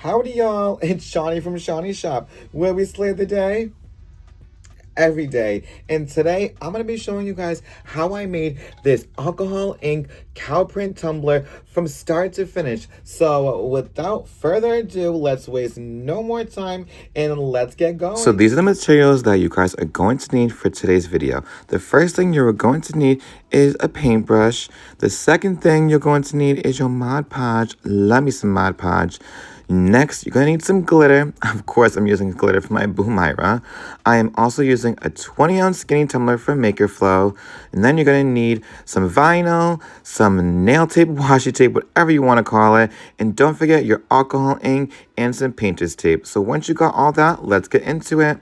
Howdy y'all, it's Shawnee from Shawnee Shop, where we slay the day every day. And today I'm gonna be showing you guys how I made this alcohol ink cow print tumbler from start to finish. So without further ado, let's waste no more time and let's get going. So these are the materials that you guys are going to need for today's video. The first thing you're going to need is a paintbrush. The second thing you're going to need is your Mod Podge. Love me some Mod Podge. Next, you're going to need some glitter. Of course, I'm using glitter for my Boo Myra. I am also using a 20-ounce skinny tumbler from Maker Flow. And then you're going to need some vinyl, some nail tape, washi tape, whatever you want to call it. And don't forget your alcohol ink and some painter's tape. So once you got all that, let's get into it.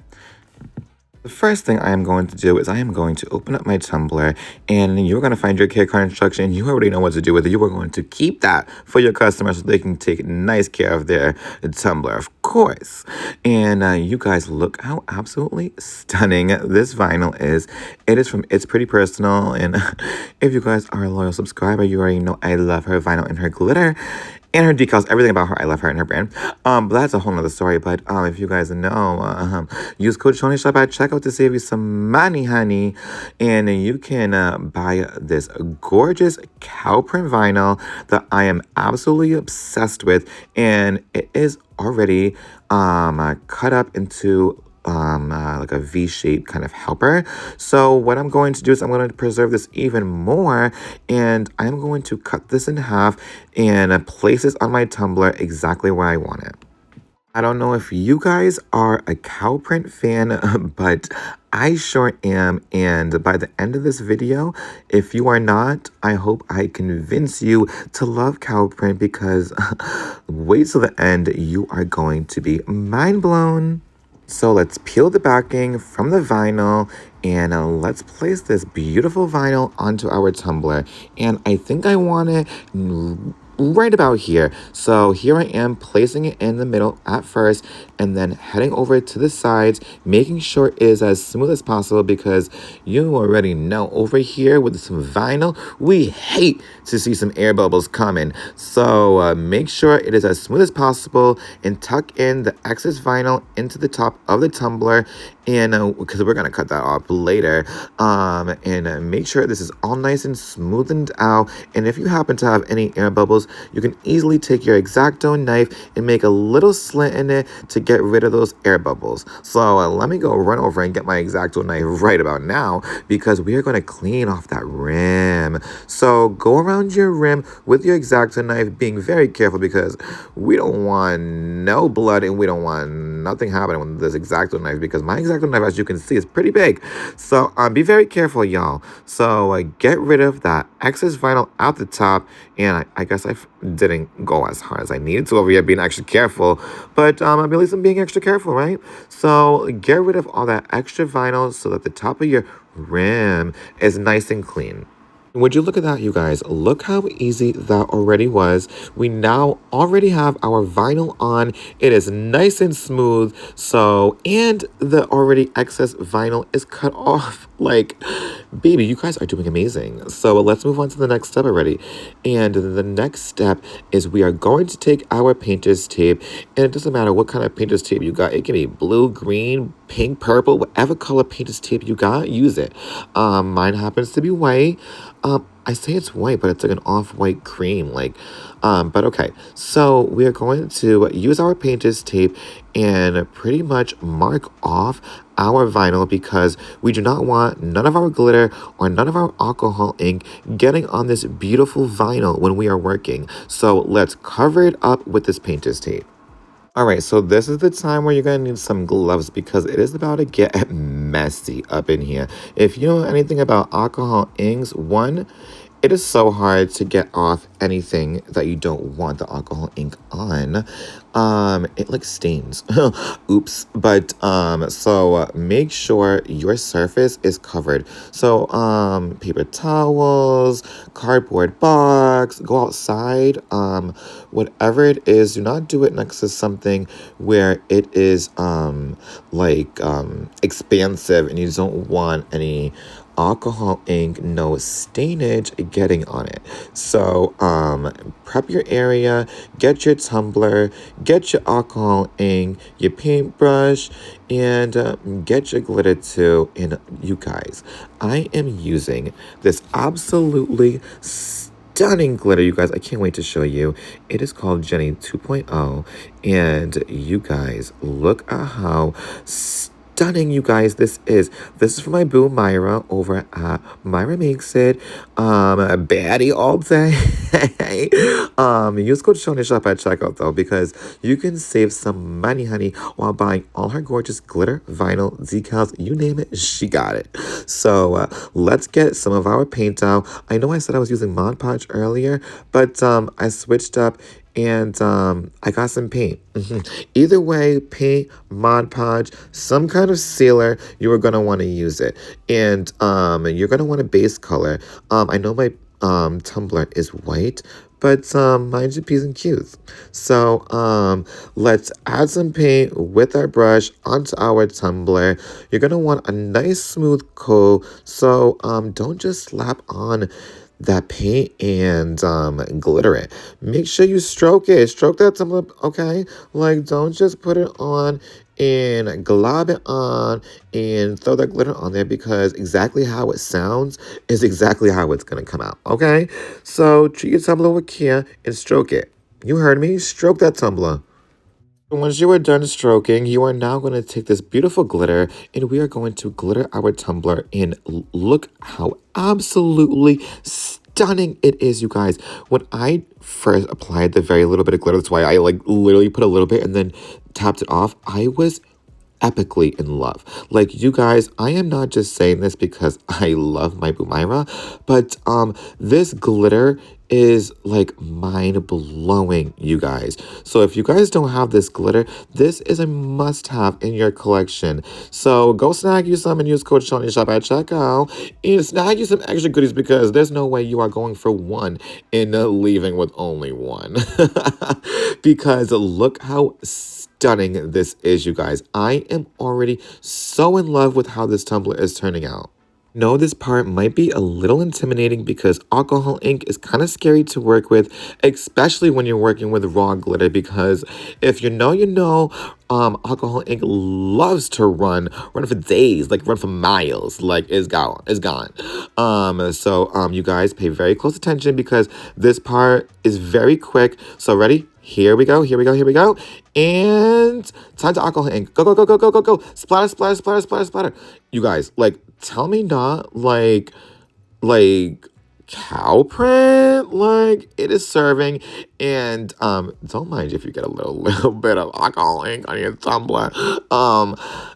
The first thing I am going to do is I am going to open up my tumbler, and you're going to find your care card instruction. You already know what to do with it. You are going to keep that for your customers so they can take nice care of their tumbler, of course. And you guys, look how absolutely stunning this vinyl is. It is from It's Pretty Personal, and if you guys are a loyal subscriber, you already know I love her vinyl and her glitter. And her decals, everything about her, I love her and her brand. But that's a whole nother story. But if you guys know, use code ShawneyShop at checkout to save you some money, honey. And you can buy this gorgeous cow print vinyl that I am absolutely obsessed with. And it is already cut up into like a V-shaped kind of helper. So what I'm going to do is I'm going to preserve this even more, and I'm going to cut this in half and place this on my tumbler exactly where I want it. I don't know if you guys are a cow print fan, but I sure am. And by the end of this video, if you are not, I hope I convince you to love cow print, because wait till the end, you are going to be mind blown. So let's peel the backing from the vinyl, and let's place this beautiful vinyl onto our tumbler. And I think I want it right about here. So here I am placing it in the middle at first, and then heading over to the sides, making sure it is as smooth as possible, because you already know over here with some vinyl, we hate to see some air bubbles coming. So make sure it is as smooth as possible and tuck in the excess vinyl into the top of the tumbler, and because we're going to cut that off later, and make sure this is all nice and smoothened out. And if you happen to have any air bubbles, you can easily take your X-Acto knife and make a little slit in it to get rid of those air bubbles. So let me go run over and get my X-Acto knife right about now, because we are going to clean off that rim. So go around your rim with your X-Acto knife, being very careful, because we don't want no blood and we don't want nothing happening with this X-Acto knife, because my X-Acto knife, as you can see, is pretty big. So be very careful, y'all. So get rid of that excess vinyl out the top. And I guess I didn't go as hard as I needed to over here, being extra careful. But at least I'm being extra careful, right? So get rid of all that extra vinyl so that the top of your rim is nice and clean. Would you look at that, you guys? Look how easy that already was. We now already have our vinyl on. It is nice and smooth. So, and the already excess vinyl is cut off. Like, baby, you guys are doing amazing. So let's move on to the next step already. And the next step is we are going to take our painter's tape. And it doesn't matter what kind of painter's tape you got. It can be blue, green, pink, purple, whatever color painter's tape you got, use it. Mine happens to be white. I say it's white, but it's like an off-white cream, but okay. So we are going to use our painter's tape and pretty much mark off our vinyl, because we do not want none of our glitter or none of our alcohol ink getting on this beautiful vinyl when we are working. So let's cover it up with this painter's tape. All right, so this is the time where you're going to need some gloves, because it is about to get messy up in here. If you know anything about alcohol inks, one, it is so hard to get off anything that you don't want the alcohol ink on. It like stains. Oops. But so make sure your surface is covered. So paper towels, cardboard box, go outside, whatever it is, do not do it next to something where it is expansive and you don't want any alcohol ink, no stainage getting on it. So prep your area, get your tumbler, get your alcohol ink, your paintbrush, and get your glitter too. And you guys, I am using this absolutely stunning glitter, you guys. I can't wait to show you. It is called Jenny 2.0, and you guys, look at how stunning, you guys, this is for my boo Myra over at Myra Makes It. Baddie all day. Use code Shoni Shop at checkout though, because you can save some money, honey, while buying all her gorgeous glitter, vinyl, decals, you name it, she got it. So let's get some of our paint out. I know I said I was using Mod Podge earlier, but I switched up and I got some paint. Either way, paint, Mod Podge, some kind of sealer, you are going to want to use it. And you're going to want a base color. I know my tumbler is white, but mine's your P's and Q's. So let's add some paint with our brush onto our tumbler. You're going to want a nice smooth coat. So don't just slap on that paint and glitter it. Make sure you stroke it. Stroke that tumbler, okay? Like, don't just put it on and glob it on and throw that glitter on there, because exactly how it sounds is exactly how it's going to come out, okay? So treat your tumbler with care and stroke it. You heard me? Stroke that tumbler. Once you are done stroking, you are now going to take this beautiful glitter and we are going to glitter our tumbler, and look how absolutely stunning it is, you guys. When I first applied the very little bit of glitter, that's why I like literally put a little bit and then tapped it off, I was epically in love. Like, you guys, I am not just saying this because I love my boo Myra, but this glitter is like mind-blowing, you guys. So if you guys don't have this glitter, this is a must-have in your collection. So go snag you some and use code Shoni Shop at checkout and snag you some extra goodies, because there's no way you are going for one and leaving with only one. Because look how stunning this is, you guys. I am already so in love with how this tumbler is turning out. No, this part might be a little intimidating because alcohol ink is kind of scary to work with, especially when you're working with raw glitter, because if you know, you know, alcohol ink loves to run for days, like run for miles, like it's gone. So you guys pay very close attention because this part is very quick. So ready? Here we go. And time to alcohol ink. Go, go, go, go, go, go, go. Splatter, splatter, splatter, splatter, splatter. You guys, like, tell me not, like cow print, like it is serving. And don't mind if you get a little bit of alcohol ink on your tumbler.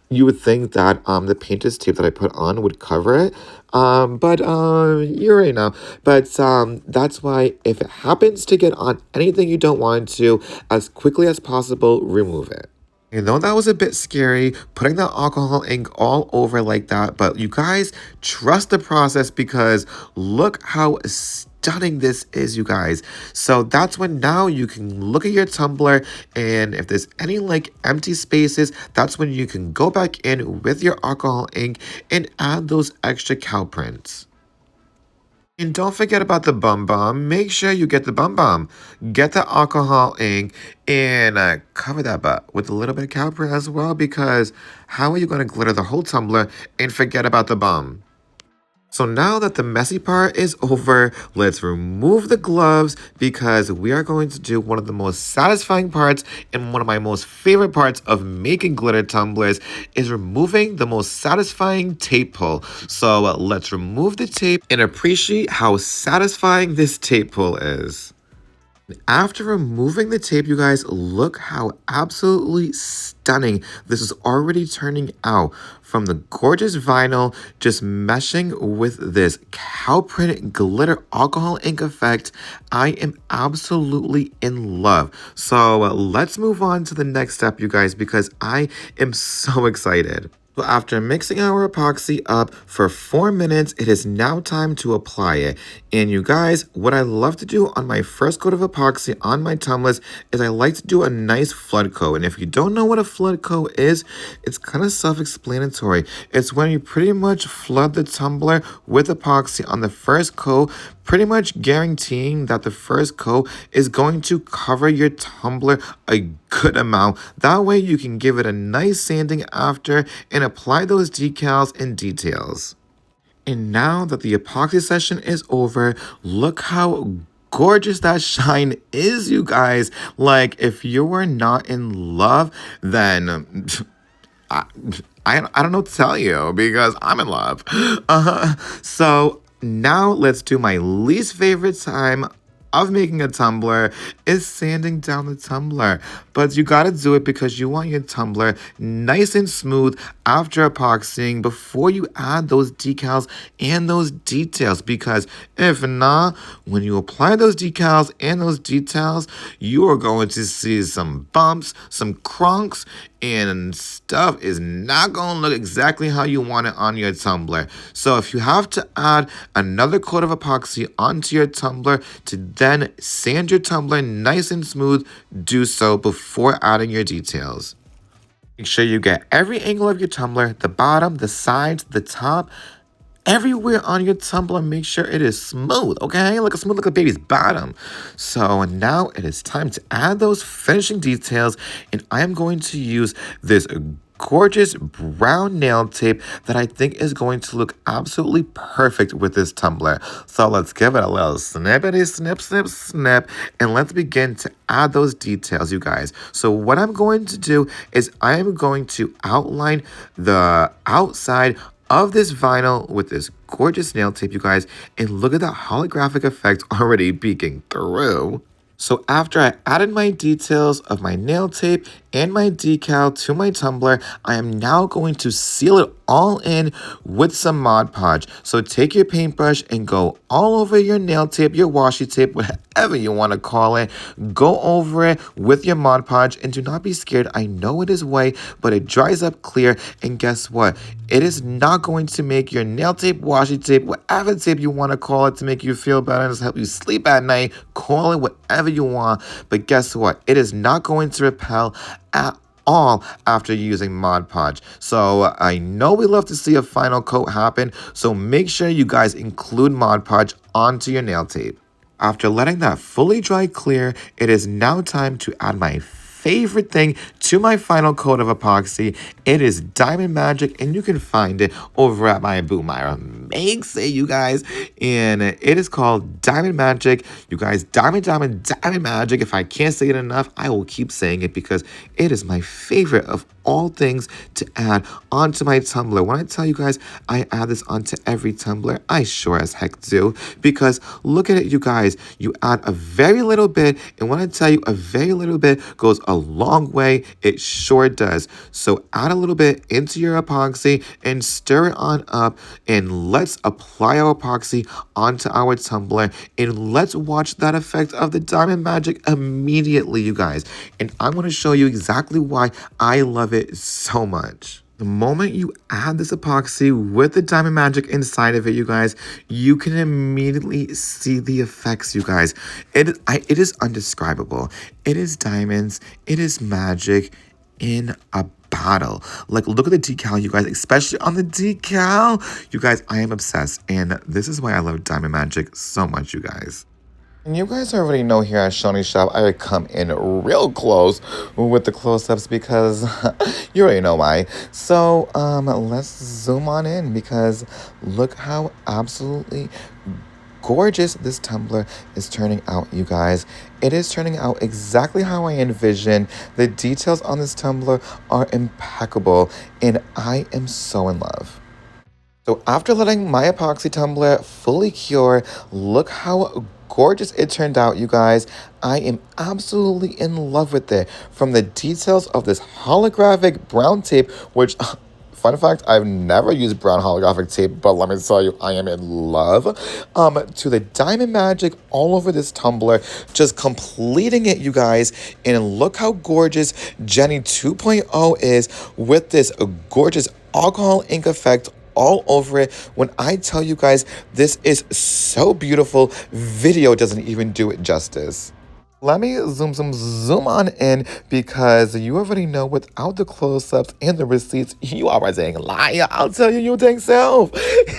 You would think that the painter's tape that I put on would cover it, but you already know. But that's why, if it happens to get on anything you don't want to, as quickly as possible, remove it. You know, that was a bit scary, putting that alcohol ink all over like that, but you guys, trust the process, because look how stunning this is, you guys. So that's when now you can look at your tumbler, and if there's any like empty spaces, that's when you can go back in with your alcohol ink and add those extra cow prints. And don't forget about the bum bum. Make sure you get the bum bum. Get the alcohol ink and cover that butt with a little bit of cow print as well, because how are you going to glitter the whole tumbler and forget about the bum? So now that the messy part is over, let's remove the gloves, because we are going to do one of the most satisfying parts and one of my most favorite parts of making glitter tumblers is removing the most satisfying tape pull. So let's remove the tape and appreciate how satisfying this tape pull is. After removing the tape, you guys, look how absolutely stunning this is already turning out, from the gorgeous vinyl just meshing with this cow print glitter alcohol ink effect. I am absolutely in love. So let's move on to the next step, you guys, because I am so excited. So after mixing our epoxy up for 4 minutes, it is now time to apply it. And you guys, what I love to do on my first coat of epoxy on my tumblers is I like to do a nice flood coat. And if you don't know what a flood coat is, it's kind of self-explanatory. It's when you pretty much flood the tumbler with epoxy on the first coat, pretty much guaranteeing that the first coat is going to cover your tumbler a good amount. That way you can give it a nice sanding after and apply those decals and details. And now that the epoxy session is over, look how gorgeous that shine is, you guys. Like, if you were not in love, then I, I don't know what to tell you because I'm in love. So now let's do my least favorite time of making a tumbler is sanding down the tumbler. But you gotta do it because you want your tumbler nice and smooth after epoxying before you add those decals and those details. Because if not, when you apply those decals and those details, you are going to see some bumps, some crunks, and stuff is not going to look exactly how you want it on your tumbler. So if you have to add another coat of epoxy onto your tumbler to then sand your tumbler nice and smooth, do so before adding your details. Make sure you get every angle of your tumbler, the bottom, the sides, the top, everywhere on your tumbler. Make sure it is smooth, okay? Like smooth like a baby's bottom. So now it is time to add those finishing details, and I am going to use this gorgeous brown nail tape that I think is going to look absolutely perfect with this tumbler. So let's give it a little snippety snip, snip, snip, and let's begin to add those details, you guys. So what I'm going to do is I am going to outline the outside of this vinyl with this gorgeous nail tape, you guys, and look at the holographic effect already peeking through. So after I added my details of my nail tape and my decal to my tumbler, I am now going to seal it all in with some Mod Podge. So take your paintbrush and go all over your nail tape, your washi tape, whatever you want to call it. Go over it with your Mod Podge and do not be scared. I know it is white, but it dries up clear. And guess what? It is not going to make your nail tape, washi tape, whatever tape you want to call it to make you feel better and just help you sleep at night. Call it whatever you want. But guess what? It is not going to repel at all after using Mod Podge. So I know we love to see a final coat happen, so make sure you guys include Mod Podge onto your nail tape. After letting that fully dry clear, it is now time to add my favorite thing to my final coat of epoxy. It is Diamond Magic, and you can find it over at my Boo Myra Makes It, you guys. And it is called Diamond Magic. You guys, Diamond Magic. If I can't say it enough, I will keep saying it because it is my favorite of all things to add onto my tumbler. When I tell you guys I add this onto every tumbler, I sure as heck do. Because look at it, you guys. You add a very little bit, and when I tell you a very little bit goes a long way, it sure does. So add a little bit into your epoxy and stir it on up, and let's apply our epoxy onto our tumbler, and let's watch that effect of the Diamond Magic immediately, you guys. And I'm going to show you exactly why I love it so much. The moment you add this epoxy with the Diamond Magic inside of it, you guys, you can immediately see the effects, you guys. It is undescribable. It is diamonds. It is magic in a bottle. Like, look at the decal, you guys, especially on the decal. You guys, I am obsessed, and this is why I love Diamond Magic so much, you guys. And you guys already know here at Shawny Shop, I would come in real close with the close-ups because you already know why. So, let's zoom on in because look how absolutely gorgeous this tumbler is turning out, you guys. It is turning out exactly how I envisioned. The details on this tumbler are impeccable, and I am so in love. So after letting my epoxy tumbler fully cure, look how gorgeous it turned out, you guys. I am absolutely in love with it. From the details of this holographic brown tape, which, fun fact, I've never used brown holographic tape, but let me tell you, I am in love. To the Diamond Magic all over this tumbler, just completing it, you guys. And look how gorgeous Jenny 2.0 is with this gorgeous alcohol ink effect all over it. When I tell you guys, this is so beautiful, video doesn't even do it justice. Let me zoom on in because you already know without the close-ups and the receipts, you are a dang liar. I'll tell you your dang self.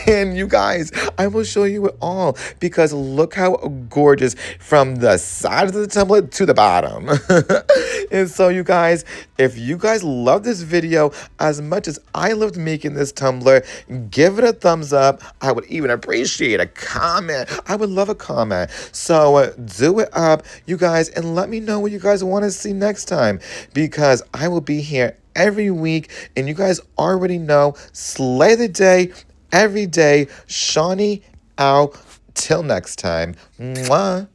And you guys, I will show you it all because look how gorgeous from the side of the template to the bottom. And so you guys, if you guys love this video as much as I loved making this tumbler, give it a thumbs up. I would even appreciate a comment. I would love a comment. So do it up, you guys, and let me know what you guys want to see next time because I will be here every week, and you guys already know, slay the day every day. Shawnee out. Till next time. Mwah.